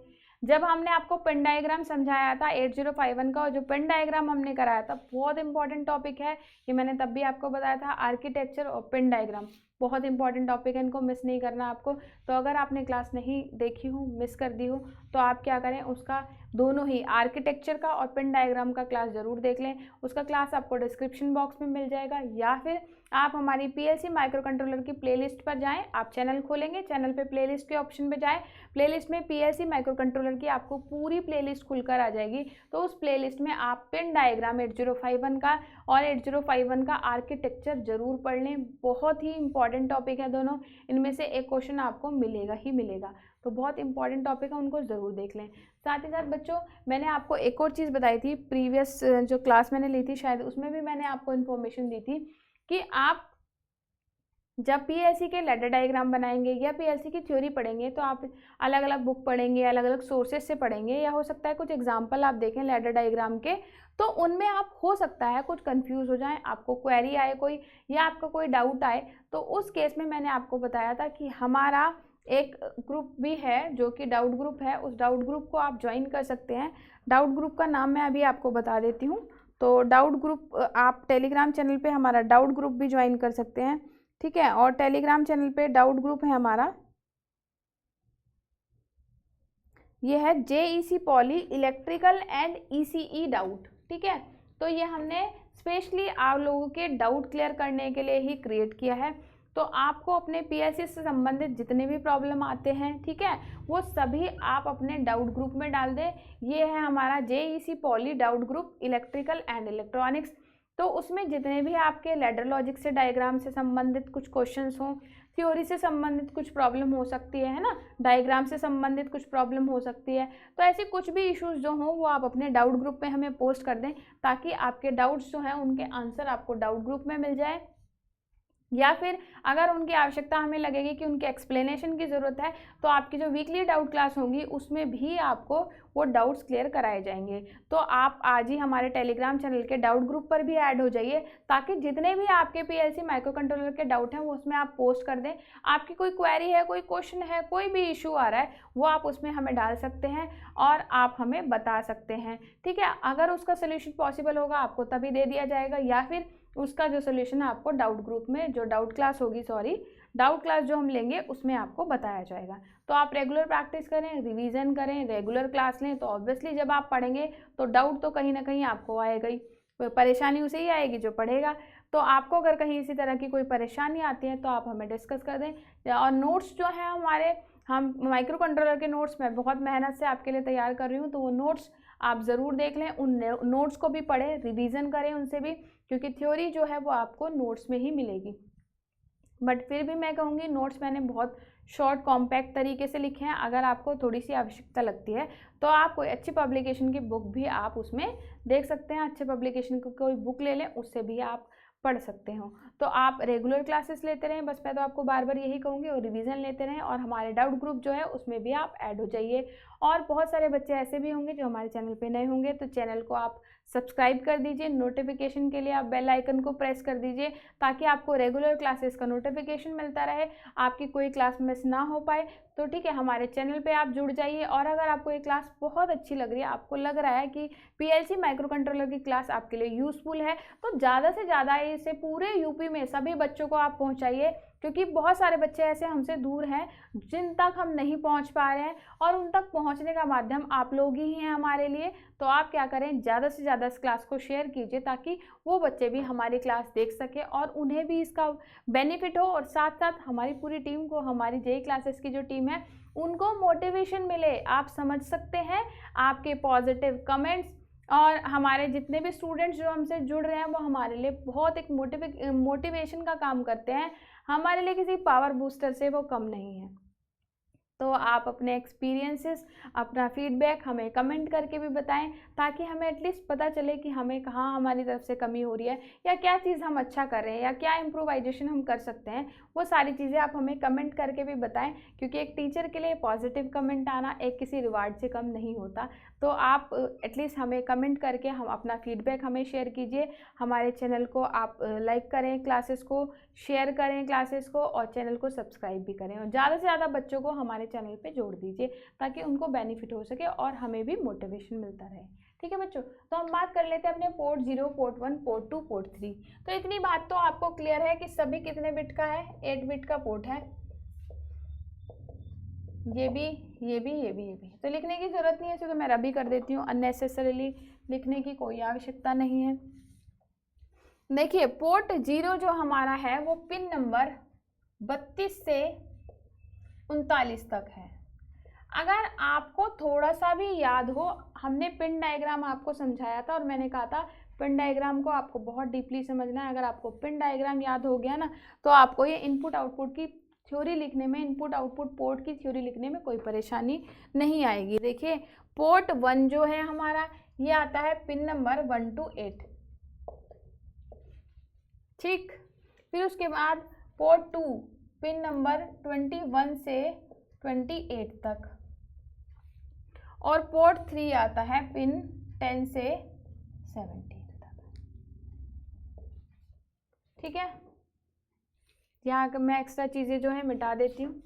जब हमने आपको पिन डायग्राम समझाया था 8051 का, और जो पिन डायग्राम हमने कराया था बहुत इंपॉर्टेंट टॉपिक है ये, मैंने तब भी आपको बताया था। आर्किटेक्चर और पिन डायग्राम बहुत इंपॉर्टेंट टॉपिक है, इनको मिस नहीं करना आपको। तो अगर आपने क्लास नहीं देखी हो, मिस कर दी हो, तो आप क्या करें, उसका दोनों ही आर्किटेक्चर का और पिन डायग्राम का क्लास ज़रूर देख लें। उसका क्लास आपको डिस्क्रिप्शन बॉक्स में मिल जाएगा, या फिर आप हमारी PLC माइक्रो कंट्रोलर की प्लेलिस्ट पर जाएं। आप चैनल खोलेंगे, चैनल पे प्लेलिस्ट के ऑप्शन पे जाएं, प्लेलिस्ट में PLC माइक्रो कंट्रोलर की आपको पूरी प्लेलिस्ट खुलकर आ जाएगी। तो उस प्लेलिस्ट में आप पिन डायग्राम 8051 का और 8051 का आर्किटेक्चर ज़रूर पढ़ लें। बहुत ही इंपॉर्टेंट टॉपिक है दोनों, इनमें से एक क्वेश्चन आपको मिलेगा ही मिलेगा। तो बहुत इंपॉर्टेंट टॉपिक है, उनको ज़रूर देख लें। साथ ही साथ बच्चों, मैंने आपको एक और चीज़ बताई थी प्रीवियस जो क्लास मैंने ली थी, शायद उसमें भी मैंने आपको इन्फॉर्मेशन दी थी कि आप जब पीएलसी के लैडर डायग्राम बनाएंगे या पीएलसी की थ्योरी पढ़ेंगे तो आप अलग अलग बुक पढ़ेंगे, अलग अलग सोर्सेज से पढ़ेंगे, या हो सकता है कुछ एग्जांपल आप देखें लैडर डायग्राम के, तो उनमें आप हो सकता है कुछ कंफ्यूज हो जाएं, आपको क्वेरी आए कोई या आपका कोई डाउट आए। तो उस केस में मैंने आपको बताया था कि हमारा एक ग्रुप भी है जो कि डाउट ग्रुप है, उस डाउट ग्रुप को आप ज्वाइन कर सकते हैं। डाउट ग्रुप का नाम मैं अभी आपको बता देती हूँ। तो डाउट ग्रुप आप टेलीग्राम चैनल पे हमारा डाउट ग्रुप भी ज्वाइन कर सकते हैं, ठीक है। और टेलीग्राम चैनल पे डाउट ग्रुप है हमारा, ये है JEC poly electrical and ECE doubt, ठीक है। तो ये हमने स्पेशली आप लोगों के डाउट क्लियर करने के लिए ही क्रिएट किया है। तो आपको अपने पीएलसी से संबंधित जितने भी प्रॉब्लम आते हैं, ठीक है, वो सभी आप अपने डाउट ग्रुप में डाल दें। ये है हमारा JEC poly doubt group electrical and electronics. तो उसमें जितने भी आपके लैडर लॉजिक से डायग्राम से संबंधित कुछ क्वेश्चंस हों, थ्योरी से संबंधित कुछ प्रॉब्लम हो सकती है ना, डायग्राम से संबंधित कुछ प्रॉब्लम हो सकती है, तो ऐसे कुछ भी इश्यूज जो हों वो आप अपने डाउट ग्रुप में हमें पोस्ट कर दें, ताकि आपके डाउट्स जो हैं उनके आंसर आपको डाउट ग्रुप में मिल जाए। या फिर अगर उनकी आवश्यकता हमें लगेगी कि उनके एक्सप्लेनेशन की ज़रूरत है, तो आपकी जो वीकली डाउट क्लास होंगी उसमें भी आपको वो डाउट्स क्लियर कराए जाएंगे। तो आप आज ही हमारे टेलीग्राम चैनल के डाउट ग्रुप पर भी ऐड हो जाइए, ताकि जितने भी आपके पीएलसी माइक्रो कंट्रोलर के डाउट हैं वो उसमें आप पोस्ट कर दें। आपकी कोई क्वेरी है, कोई क्वेश्चन है, कोई भी इशू आ रहा है, वो आप उसमें हमें डाल सकते हैं और आप हमें बता सकते हैं, ठीक है। अगर उसका सोल्यूशन पॉसिबल होगा आपको तभी दे दिया जाएगा, या फिर उसका जो सोल्यूशन है आपको डाउट ग्रुप में जो डाउट क्लास होगी, डाउट क्लास जो हम लेंगे उसमें आपको बताया जाएगा। तो आप रेगुलर प्रैक्टिस करें, रिवीजन करें, रेगुलर क्लास लें, तो ऑब्वियसली जब आप पढ़ेंगे तो डाउट तो कहीं ना कहीं आपको आएगा ही, परेशानी उसे ही आएगी जो पढ़ेगा। तो आपको अगर कहीं इसी तरह की कोई परेशानी आती है तो आप हमें डिस्कस कर दें। और नोट्स जो हैं हमारे, हम माइक्रो कंट्रोलर के नोट्स मैं बहुत मेहनत से आपके लिए तैयार कर रही हूँ, तो वो नोट्स आप ज़रूर देख लें, उन नोट्स को भी पढ़ें, रिवीजन करें उनसे भी, क्योंकि थ्योरी जो है वो आपको नोट्स में ही मिलेगी। बट फिर भी मैं कहूँगी नोट्स मैंने बहुत शॉर्ट कॉम्पैक्ट तरीके से लिखे हैं। अगर आपको थोड़ी सी आवश्यकता लगती है तो आप कोई अच्छी पब्लिकेशन की बुक भी आप उसमें देख सकते हैं, अच्छे पब्लिकेशन की कोई बुक ले लें, उससे भी आप पढ़ सकते हो। तो आप रेगुलर क्लासेस लेते रहें, बस मैं तो आपको बार बार यही कहूँगी, और रिवीजन लेते रहें, और हमारे डाउट ग्रुप जो है उसमें भी आप ऐड हो जाइए। और बहुत सारे बच्चे ऐसे भी होंगे जो हमारे चैनल पे नए होंगे, तो चैनल को आप सब्सक्राइब कर दीजिए, नोटिफिकेशन के लिए आप बेल आइकन को प्रेस कर दीजिए, ताकि आपको रेगुलर क्लासेस का नोटिफिकेशन मिलता रहे, आपकी कोई क्लास मिस ना हो पाए। तो ठीक है, हमारे चैनल पे आप जुड़ जाइए। और अगर आपको ये क्लास बहुत अच्छी लग रही है, आपको लग रहा है कि पीएलसी माइक्रो कंट्रोलर की क्लास आपके लिए यूज़फुल है, तो ज़्यादा से ज़्यादा इसे पूरे यूपी में सभी बच्चों को आप पहुँचाइए, क्योंकि बहुत सारे बच्चे ऐसे हमसे दूर हैं जिन तक हम नहीं पहुंच पा रहे हैं, और उन तक पहुंचने का माध्यम आप लोग ही हैं हमारे लिए। तो आप क्या करें, ज़्यादा से ज़्यादा इस क्लास को शेयर कीजिए, ताकि वो बच्चे भी हमारी क्लास देख सके और उन्हें भी इसका बेनिफिट हो, और साथ साथ हमारी पूरी टीम को, हमारी जेई क्लासेस की जो टीम है उनको मोटिवेशन मिले। आप समझ सकते हैं, आपके पॉजिटिव कमेंट्स और हमारे जितने भी स्टूडेंट्स जो हमसे जुड़ रहे हैं वो हमारे लिए बहुत एक मोटिवेशन का काम करते हैं, हमारे लिए किसी पावर बूस्टर से वो कम नहीं है। तो आप अपने एक्सपीरियंसेस, अपना फीडबैक हमें कमेंट करके भी बताएं, ताकि हमें एटलीस्ट पता चले कि हमें कहाँ हमारी तरफ से कमी हो रही है, या क्या चीज़ हम अच्छा कर रहे हैं, या क्या इम्प्रोवाइजेशन हम कर सकते हैं। वो सारी चीज़ें आप हमें कमेंट करके भी बताएं, क्योंकि एक टीचर के लिए पॉजिटिव कमेंट आना एक किसी रिवार्ड से कम नहीं होता। तो आप एटलीस्ट हमें कमेंट करके हम अपना फीडबैक हमें शेयर कीजिए। हमारे चैनल को आप लाइक करें, क्लासेस को शेयर करें क्लासेस को, और चैनल को सब्सक्राइब भी करें, और ज़्यादा से ज़्यादा बच्चों को हमारे चैनल पे जोड़ दीजिए, ताकि उनको बेनिफिट हो सके और हमें भी मोटिवेशन मिलता रहे। ठीक है बच्चों, तो हम बात कर लेते हैं अपने पोर्ट 0, पोर्ट 1, पोर्ट 2, पोर्ट 3। तो इतनी बात तो आपको क्लियर है कि सभी कितने बिट का है, 8 बिट का पोर्ट है, ये भी, ये भी, ये भी, ये भी। तो लिखने की ज़रूरत नहीं है, इसे तो मैं रबी कर देती हूँ, अननेसेसरीली लिखने की कोई आवश्यकता नहीं है। देखिए, पोर्ट 0 जो हमारा है वो पिन नंबर 32 से 39 तक है। अगर आपको थोड़ा सा भी याद हो, हमने पिन डायग्राम आपको समझाया था, और मैंने कहा था पिन डायग्राम को आपको बहुत डीपली समझना है। अगर आपको पिन डायग्राम याद हो गया ना, तो आपको ये इनपुट आउटपुट की थ्योरी लिखने में, इनपुट आउटपुट पोर्ट की थ्योरी लिखने में कोई परेशानी नहीं आएगी। देखिए, पोर्ट 1 जो है हमारा, ये आता है पिन नंबर 1 to 8, ठीक। फिर उसके बाद पोर्ट 2 पिन नंबर 21 से 28 तक, और पोर्ट 3 आता है पिन 10 से 17 तक। ठीक है, यहाँ मैं एक्स्ट्रा चीज़ें जो है मिटा देती हूँ।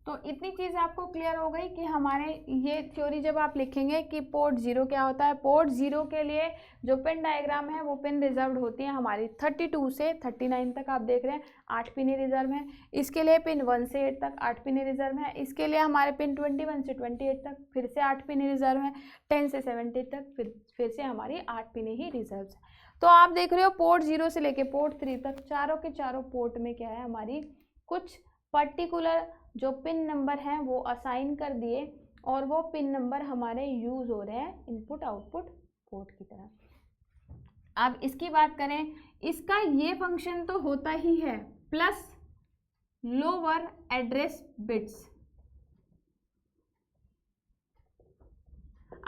तो इतनी चीज़ आपको क्लियर हो गई कि हमारे ये थ्योरी जब आप लिखेंगे कि पोर्ट 0 क्या होता है। पोर्ट 0 के लिए जो पिन डायग्राम है वो पिन रिजर्व्ड होती हैं हमारी 32 से 39 तक। आप देख रहे हैं 8 पिनें रिजर्व हैं। इसके लिए पिन 1 से 8 तक 8 पिनें रिजर्व हैं। इसके लिए हमारे पिन 21 से 28 तक फिर से 8 पिनें रिजर्व हैं। 10 से 70 तक फिर से हमारी 8 पिनें ही रिजर्व हैं। तो आप देख रहे हो पोर्ट 0 से लेके पोर्ट 3 तक चारों के चारों पोर्ट में क्या है, हमारी कुछ पर्टिकुलर जो पिन नंबर हैं वो असाइन कर दिए, और वो पिन नंबर हमारे यूज़ हो रहे हैं इनपुट आउटपुट पोर्ट की तरह। अब इसकी बात करें, इसका ये फंक्शन तो होता ही है, प्लस लोअर एड्रेस बिट्स।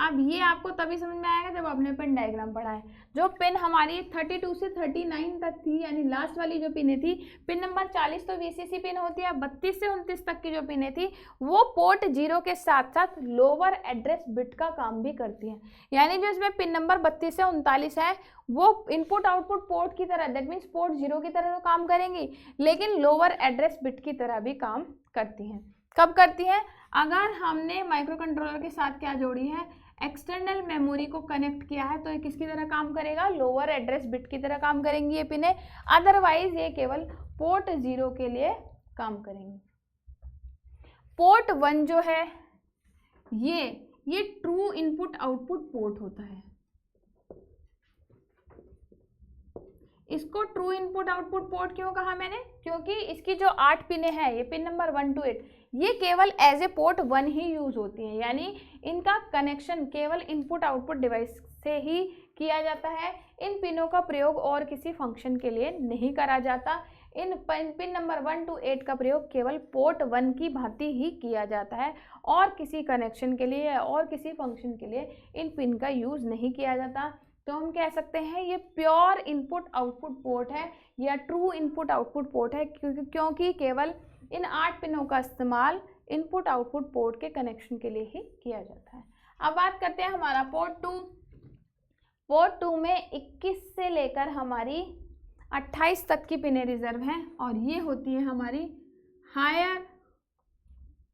अब ये आपको तभी समझ में आएगा जब आपने पिन डायग्राम पढ़ा है। जो पिन हमारी 32 से 39 तक थी, यानी लास्ट वाली जो पिनें थी, पिन नंबर 40 तो वीसीसी पिन होती है, 32 से 29 तक की जो पिनें थी वो पोर्ट 0 के साथ साथ लोअर एड्रेस बिट का काम भी करती हैं। यानी जो इसमें पिन नंबर 32 से 39 है वो इनपुट आउटपुट पोर्ट की तरह, दैट मीन्स पोर्ट 0 की तरह तो काम करेंगी, लेकिन लोअर एड्रेस बिट की तरह भी काम करती हैं। कब करती हैं? अगर हमने माइक्रो कंट्रोलर के साथ क्या जोड़ी है, एक्सटर्नल मेमोरी को कनेक्ट किया है, तो ये किसकी तरह काम करेगा, लोअर एड्रेस बिट की तरह काम करेंगी ये पिनें। अदरवाइज ये केवल पोर्ट 0 के लिए काम करेंगी। पोर्ट 1 जो है ये ट्रू इनपुट आउटपुट पोर्ट होता है। इसको ट्रू इनपुट आउटपुट पोर्ट क्यों कहा मैंने, क्योंकि इसकी जो 8 पिनें हैं, ये पिन नंबर 1 to 8, ये केवल एज ए पोर्ट 1 ही यूज होती हैं। यानी इनका कनेक्शन केवल इनपुट आउटपुट डिवाइस से ही किया जाता है। इन पिनों का प्रयोग और किसी फंक्शन के लिए नहीं करा जाता। इन पिन नंबर 1 to 8 का प्रयोग केवल पोर्ट 1 की भांति ही किया जाता है, और किसी कनेक्शन के लिए और किसी फंक्शन के लिए इन पिन का यूज़ नहीं किया जाता। तो हम कह सकते हैं ये प्योर इनपुट आउटपुट पोर्ट है या ट्रू इनपुट आउटपुट पोर्ट है, क्योंकि केवल इन 8 पिनों का इस्तेमाल इनपुट आउटपुट पोर्ट के कनेक्शन के लिए ही किया जाता है। अब बात करते हैं हमारा पोर्ट 2। पोर्ट 2 में 21 से लेकर हमारी 28 तक की पिनें रिजर्व हैं, और ये होती है हमारी हायर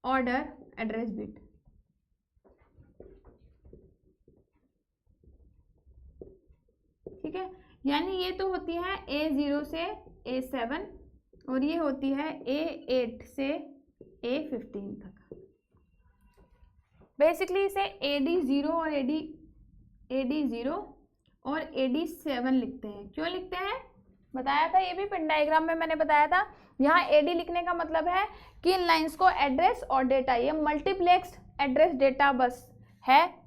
ऑर्डर एड्रेस बिट। ठीक है, यानी ये तो होती है A0 से A7, और ये होती है A8 से A15 तक। बेसिकली इसे AD0 और AD0 और AD7 लिखते हैं। क्यों लिखते हैं बताया था, ये भी पिन डायग्राम में मैंने बताया था। यहाँ AD लिखने का मतलब है कि इन लाइंस को एड्रेस और डेटा, ये मल्टीप्लेक्स्ड एड्रेस डेटा बस है,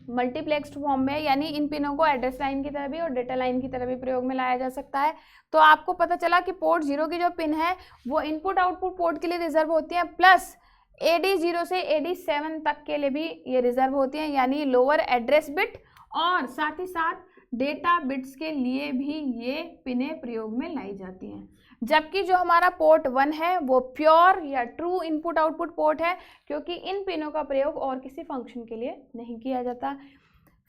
मल्टीप्लेक्स्ड फॉर्म में, यानी इन पिनों को एड्रेस लाइन की तरह भी और डेटा लाइन की तरह भी प्रयोग में लाया जा सकता है। तो आपको पता चला कि पोर्ट 0 की जो पिन है वो इनपुट आउटपुट पोर्ट के लिए रिजर्व होती है, प्लस AD0 से AD7 तक के लिए भी ये रिजर्व होती हैं, यानी लोअर एड्रेस बिट और साथ ही साथ डेटा बिट्स के लिए भी ये पिनें प्रयोग में लाई जाती हैं। जबकि जो हमारा पोर्ट 1 है वो प्योर या ट्रू इनपुट आउटपुट पोर्ट है, क्योंकि इन पिनों का प्रयोग और किसी फंक्शन के लिए नहीं किया जाता।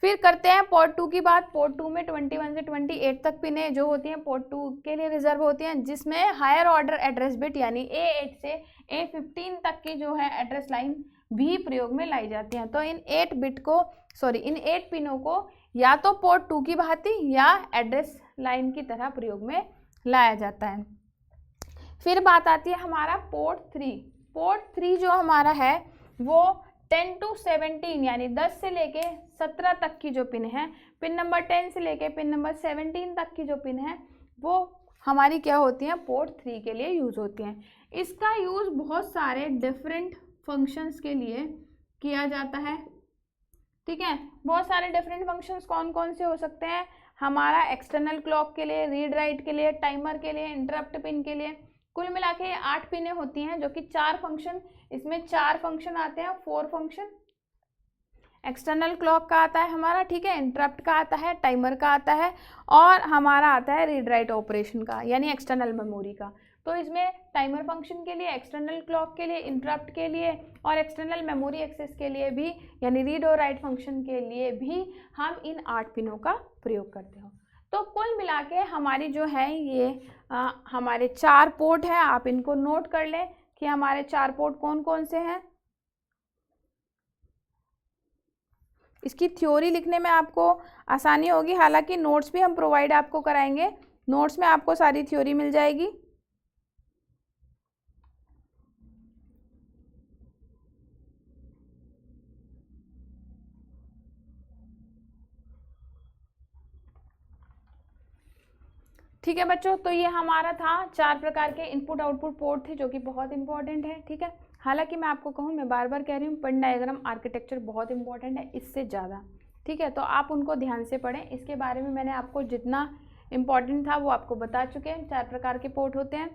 फिर करते हैं पोर्ट 2 की बात। पोर्ट 2में 21 से 28 तक पिनें जो होती हैं पोर्ट 2 के लिए रिजर्व होती हैं, जिसमें हायर ऑर्डर एड्रेस बिट यानी A8 से A15 तक की जो है एड्रेस लाइन भी प्रयोग में लाई जाती हैं। तो इन 8 पिनों को या तो पोर्ट 2 की भांति या एड्रेस लाइन की तरह प्रयोग में लाया जाता है। फिर बात आती है हमारा पोर्ट 3। पोर्ट 3 जो हमारा है वो 10 to 17 यानी 10 से लेके 17 तक की जो पिन है, पिन नंबर 10 से लेके पिन नंबर 17 तक की जो पिन है वो हमारी क्या होती हैं, पोर्ट 3 के लिए यूज़ होती हैं। इसका यूज़ बहुत सारे डिफरेंट फंक्शंस के लिए किया जाता है। ठीक है, बहुत सारे डिफरेंट फंक्शंस कौन कौन से हो सकते हैं, हमारा एक्सटर्नल क्लॉक के लिए, रीड राइट के लिए, टाइमर के लिए, इंटरप्ट पिन के लिए। कुल मिला के 8 पिनें होती हैं, जो कि 4 फंक्शन, इसमें 4 फंक्शन आते हैं, 4 फंक्शन। एक्सटर्नल क्लॉक का आता है हमारा, ठीक है, इंटरप्ट का आता है, टाइमर का आता है, और हमारा आता है रीड राइट ऑपरेशन का, यानी एक्सटर्नल मेमोरी का। तो इसमें टाइमर फंक्शन के लिए, एक्सटर्नल क्लॉक के लिए, इंटरप्ट के लिए और एक्सटर्नल मेमोरी एक्सेस के लिए भी, यानी रीड और राइट फंक्शन के लिए भी हम इन 8 पिनों का प्रयोग करते हो। तो कुल मिला के हमारी जो है ये हमारे 4 पोर्ट हैं। आप इनको नोट कर लें कि हमारे 4 पोर्ट कौन कौन से हैं। इसकी थ्योरी लिखने में आपको आसानी होगी, हालांकि नोट्स भी हम प्रोवाइड आपको कराएंगे, नोट्स में आपको सारी थ्योरी मिल जाएगी। ठीक है बच्चों, तो ये हमारा था 4 प्रकार के इनपुट आउटपुट पोर्ट थे जो कि बहुत इंपॉर्टेंट है, ठीक है। हालांकि मैं आपको कहूँ, मैं बार बार कह रही हूँ, पिन डायग्राम आर्किटेक्चर बहुत इंपॉर्टेंट है इससे ज़्यादा, ठीक है। तो आप उनको ध्यान से पढ़ें, इसके बारे में मैंने आपको जितना इंपॉर्टेंट था वो आपको बता चुके हैं। 4 प्रकार के पोर्ट होते हैं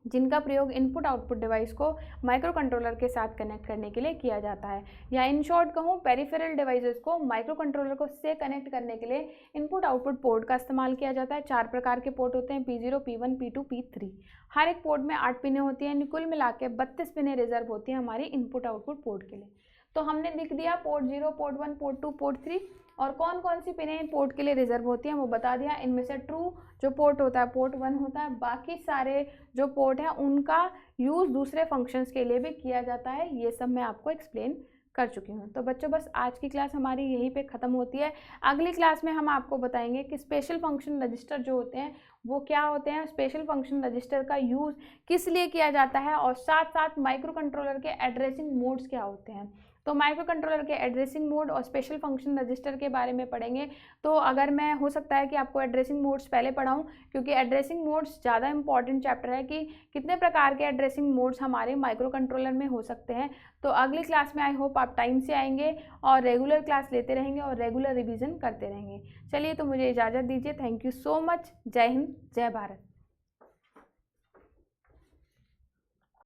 जिनका प्रयोग इनपुट आउटपुट डिवाइस को माइक्रो कंट्रोलर के साथ कनेक्ट करने के लिए किया जाता है, या इन शॉर्ट कहूँ, पेरिफेरल डिवाइसेस को माइक्रो कंट्रोलर को से कनेक्ट करने के लिए इनपुट आउटपुट पोर्ट का इस्तेमाल किया जाता है। 4 प्रकार के पोर्ट होते हैं, P0, P1, P2, P3। हर एक पोर्ट में 8 पिनें होती हैं, कुल मिला के 32 पिनें रिजर्व होती हैं हमारी इनपुट आउटपुट पोर्ट के लिए। तो हमने लिख दिया पोर्ट 0, पोर्ट 1, पोर्ट 2, पोर्ट 3, और कौन कौन सी पिनें पोर्ट के लिए रिजर्व होती हैं वो बता दिया। इनमें से ट्रू जो पोर्ट होता है पोर्ट 1 होता है, बाकी सारे जो पोर्ट हैं उनका यूज़ दूसरे फंक्शंस के लिए भी किया जाता है। ये सब मैं आपको एक्सप्लेन कर चुकी हूँ। तो बच्चों बस आज की क्लास हमारी यहीं पे ख़त्म होती है। अगली क्लास में हम आपको बताएंगे कि स्पेशल फंक्शन रजिस्टर जो होते हैं वो क्या होते हैं, स्पेशल फंक्शन रजिस्टर का यूज़ किस लिए किया जाता है, और साथ साथ माइक्रो कंट्रोलर के एड्रेसिंग मोड्स क्या होते हैं। तो माइक्रो कंट्रोलर के एड्रेसिंग मोड और स्पेशल फंक्शन रजिस्टर के बारे में पढ़ेंगे। तो अगर मैं, हो सकता है कि आपको एड्रेसिंग मोड्स पहले पढ़ाऊँ, क्योंकि एड्रेसिंग मोड्स ज़्यादा इंपॉर्टेंट चैप्टर है कि कितने प्रकार के एड्रेसिंग मोड्स हमारे माइक्रो कंट्रोलर में हो सकते हैं। तो अगली क्लास में आई होप आप टाइम से आएंगे और रेगुलर क्लास लेते रहेंगे और रेगुलर रिविज़न करते रहेंगे। चलिए, तो मुझे इजाज़त दीजिए। Thank you so much. जय हिंद, जय भारत।